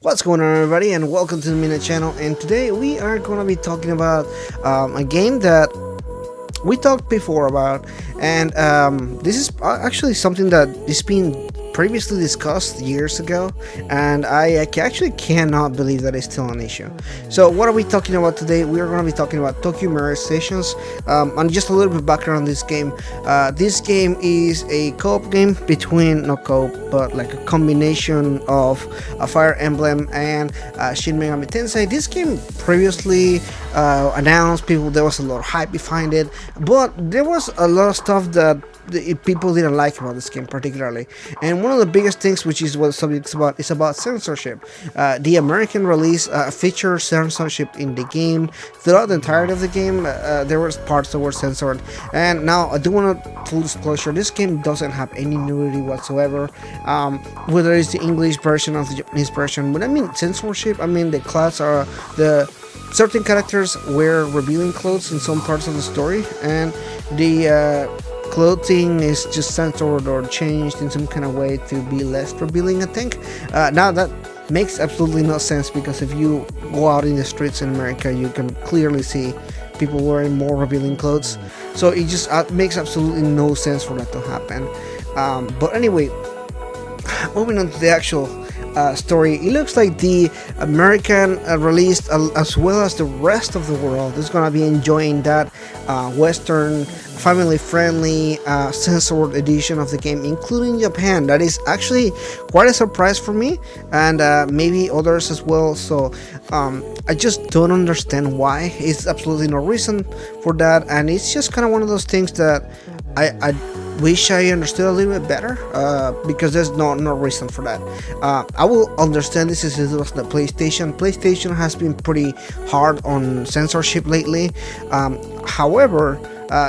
What's going on, everybody, and welcome to the Mina channel. And today we are going to be talking about a game that we talked before about, and this is actually something that is been previously discussed years ago, and I actually cannot believe that it's still an issue. So what are we talking about today? We are going to be talking about Tokyo Mirage Sessions, and just a little bit of background on this game. This game is a co-op game between, not co-op, but like a combination of a Fire Emblem and Shin Megami Tensei. This game previously announced, people, there was a lot of hype behind it, but there was a lot of stuff that people didn't like about this game particularly. And one of the biggest things, which is what the subject is about, censorship. The American release featured censorship in the game. Throughout the entirety of the game, there were parts that were censored. And now I do want to full disclosure, this game doesn't have any nudity whatsoever, whether it's the English version or the Japanese version. When I mean censorship, I mean the clothes are the certain characters wear revealing clothes in some parts of the story, and the clothing is just censored or changed in some kind of way to be less revealing, I think. Now that makes absolutely no sense, because if you go out in the streets in America, you can clearly see people wearing more revealing clothes. So it just makes absolutely no sense for that to happen. But anyway, moving on to the actual story, it looks like the American release, as well as the rest of the world, is gonna be enjoying that Western, family-friendly, censored edition of the game, including Japan. That is actually quite a surprise for me, and maybe others as well. So I just don't understand why. It's absolutely no reason for that, and it's just kind of one of those things that I wish I understood a little bit better, because there's no reason for that. I will understand this is the PlayStation. PlayStation has been pretty hard on censorship lately. However,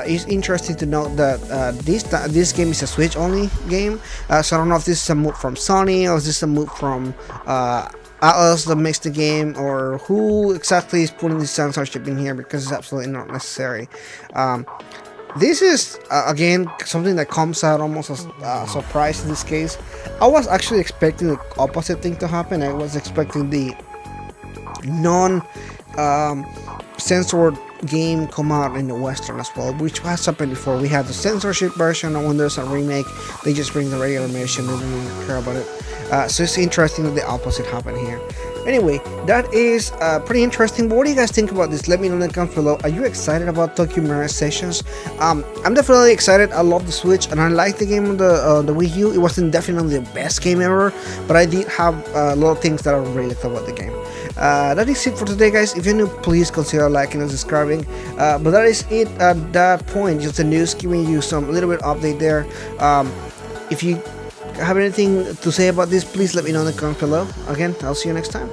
it's interesting to note that this game is a Switch only game, so I don't know if this is a move from Sony, or is this a move from Atlas that makes the game, or who exactly is putting this censorship in here, because it's absolutely not necessary. This is again something that comes out almost as a surprise in this case. I was actually expecting the opposite thing to happen. I was expecting the non-censored game come out in the Western as well, which has happened before. We had the censorship version, and when there's a remake, they just bring the regular version. They don't even care about it. So it's interesting that the opposite happened here. Anyway, that is pretty interesting. But what do you guys think about this? Let me know in the comments below. Are you excited about Tokyo Mirage Sessions? I'm definitely excited. I love the Switch, and I like the game on the Wii U. It wasn't definitely the best game ever, but I did have a lot of things that I really thought about the game. That is it for today, guys. If you're new, please consider liking and subscribing. But that is it at that point. Just the news, giving you some little bit of update there. If you have anything to say about this, please let me know in the comments below. Again, I'll see you next time.